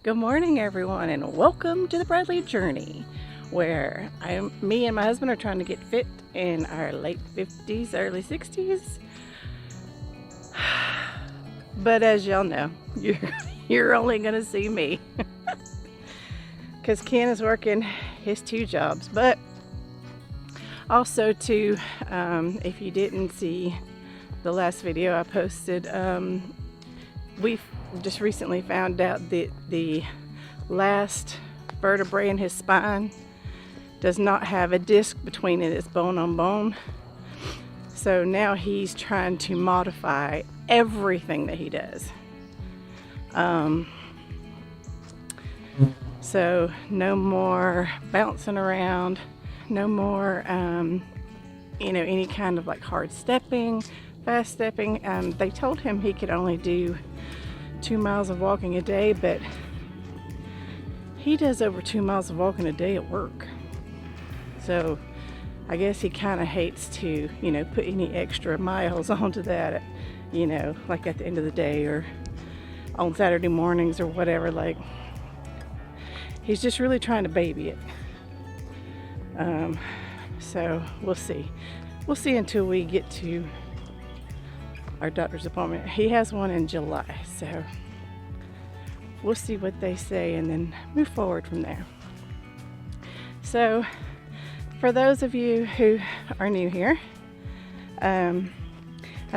Good morning, everyone, and welcome to the Bradley Journey, where me and my husband are trying to get fit in our late 50s, early 60s. But as y'all know, you're only going to see me because Ken is working his 2 jobs. But also, too, if you didn't see the last video I posted, we've just recently found out that the last vertebrae in his spine does not have a disc between it. It's bone on bone. So now he's trying to modify everything that he does. So no more bouncing around, no more any kind of like hard stepping, fast stepping. They told him he could only do 2 miles of walking a day, but he does over 2 miles of walking a day at work. So I guess he kind of hates to, put any extra miles onto that, like at the end of the day or on Saturday mornings or whatever. Like, he's just really trying to baby it. So we'll see. We'll see until we get to our doctor's appointment. He has one in July, so we'll see what they say and then move forward from there. So for those of you who are new here, I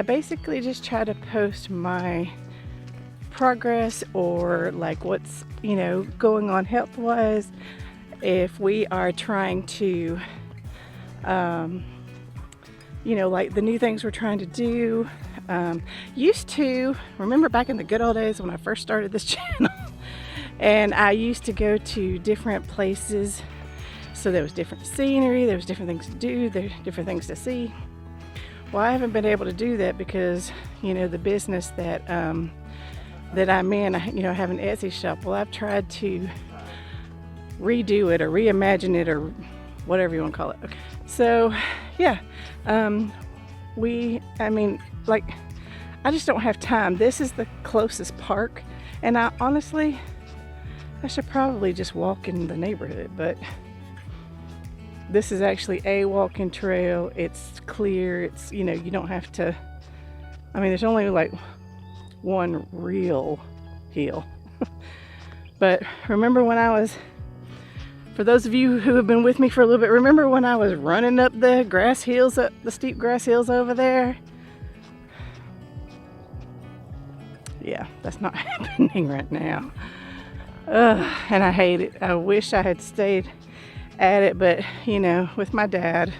basically just try to post my progress or like what's going on health wise, if we are trying to like the new things we're trying to do. Used to remember back in the good old days when I first started this channel, and I used to go to different places. So there was different scenery, there was different things to do, there were different things to see. Well, I haven't been able to do that because the business that that I'm in, I have an Etsy shop. Well, I've tried to redo it or reimagine it or whatever you want to call it. Okay. So yeah, I just don't have time. This is the closest park, and I should probably just walk in the neighborhood, but this is actually a walking trail. It's clear. It's, you don't have to, there's only like one real hill. But remember when for those of you who have been with me for a little bit, remember when I was running up the steep grass hills over there? Yeah, that's not happening right now. And I hate it. I wish I had stayed at it, but with my dad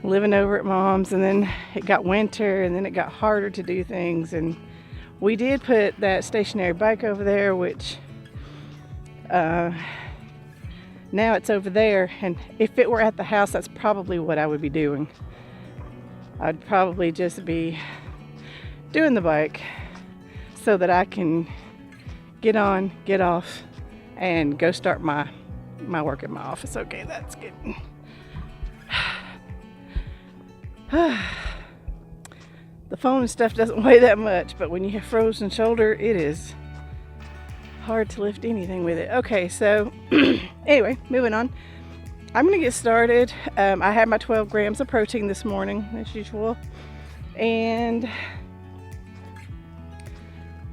living over at mom's, and then it got winter, and then it got harder to do things, and we did put that stationary bike over there, which now it's over there, and if it were at the house, that's probably what I would be doing. I'd probably just be doing the bike so that I can get on, get off, and go start my work in my office. Okay, that's good. The phone and stuff doesn't weigh that much, but when you have frozen shoulder, it is hard to lift anything with it. Okay, so anyway, moving on. I'm gonna get started. I had my 12 grams of protein this morning, as usual, and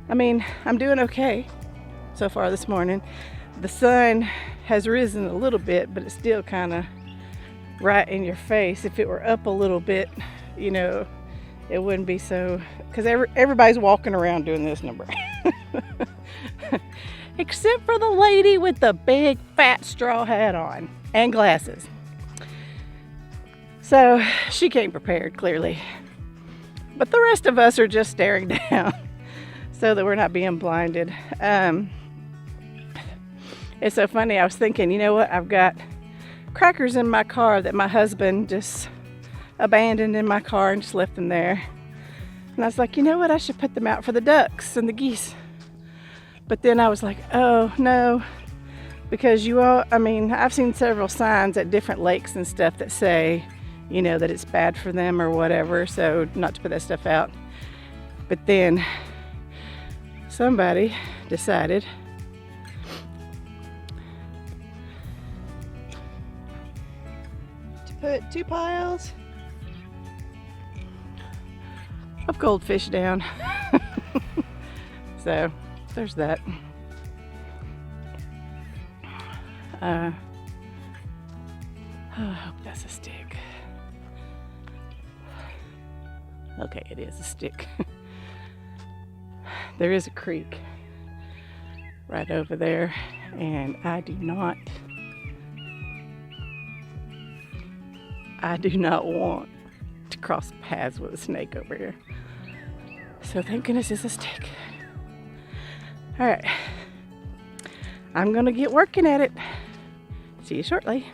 I'm doing okay so far this morning. The sun has risen a little bit, but it's still kind of right in your face. If it were up a little bit, it wouldn't be so, because everybody's walking around doing this number. Except for the lady with the big fat straw hat on and glasses. So she came prepared, clearly. But the rest of us are just staring down so that we're not being blinded. It's so funny. I was thinking, I've got crackers in my car that my husband just abandoned in my car and just left them there. And I was like, I should put them out for the ducks and the geese. But then I was like, oh no, because I've seen several signs at different lakes and stuff that say, that it's bad for them or whatever, so not to put that stuff out. But then somebody decided put 2 piles of goldfish down. So there's that. I hope that's a stick. Okay, it is a stick. There is a creek right over there, and I do not want to cross paths with a snake over here. So thank goodness it's a stick. All right, I'm gonna get working at it. See you shortly.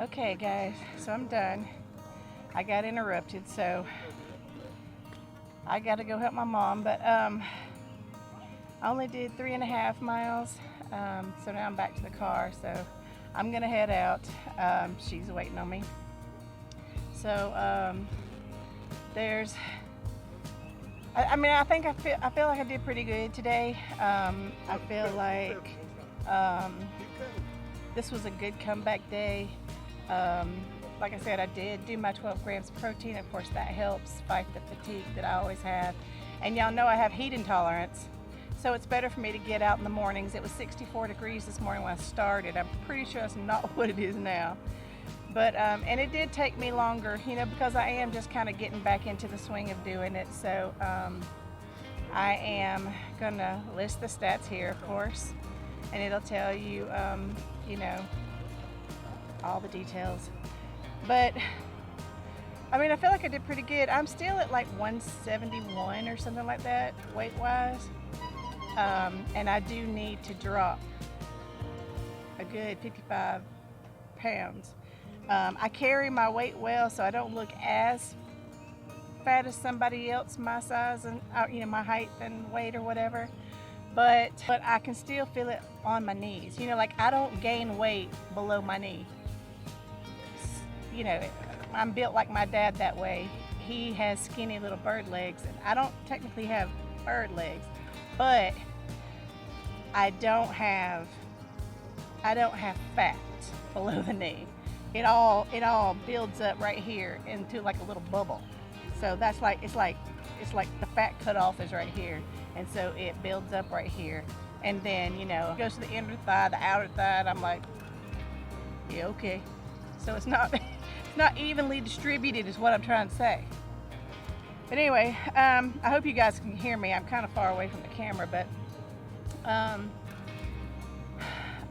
Okay guys, so I'm done. I got interrupted, so I gotta go help my mom, but I only did 3.5 miles, so now I'm back to the car, so I'm gonna head out. She's waiting on me. So I think I feel like I did pretty good today. I feel like this was a good comeback day. Like I said, I did do my 12 grams of protein. Of course, that helps fight the fatigue that I always have. And y'all know I have heat intolerance, so it's better for me to get out in the mornings. It was 64 degrees this morning when I started. I'm pretty sure it's not what it is now. But, and it did take me longer, you know, because I am just kind of getting back into the swing of doing it. So I am gonna list the stats here, of course, and it'll tell you, you know, all the details. But I mean, I feel like I did pretty good. I'm still at like 171 or something like that weight wise, and I do need to drop a good 55 pounds. I carry my weight well, so I don't look as fat as somebody else my size and you know, my height and weight or whatever, but I can still feel it on my knees. You know, like I don't gain weight below my knee. You know, I'm built like my dad that way. He has skinny little bird legs, and I don't technically have bird legs, but I don't have fat below the knee. It all builds up right here into like a little bubble. So that's like, it's like the fat cutoff is right here, and so it builds up right here, and then, you know, it goes to the inner thigh, the outer thigh, and I'm like, yeah, okay. So it's not evenly distributed is what I'm trying to say. But anyway, I hope you guys can hear me. I'm kind of far away from the camera, but I'm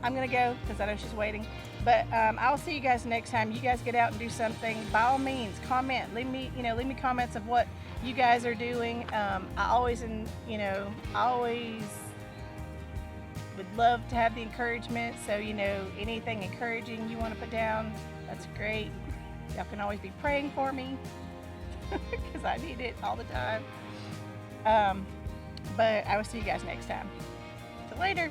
gonna go because I know she's waiting. But I'll see you guys next time. You guys get out and do something. By all means, comment. Leave me comments of what you guys are doing. I always would love to have the encouragement. So, you know, anything encouraging you want to put down, that's great. Y'all can always be praying for me because I need it all the time. But I will see you guys next time. Till later.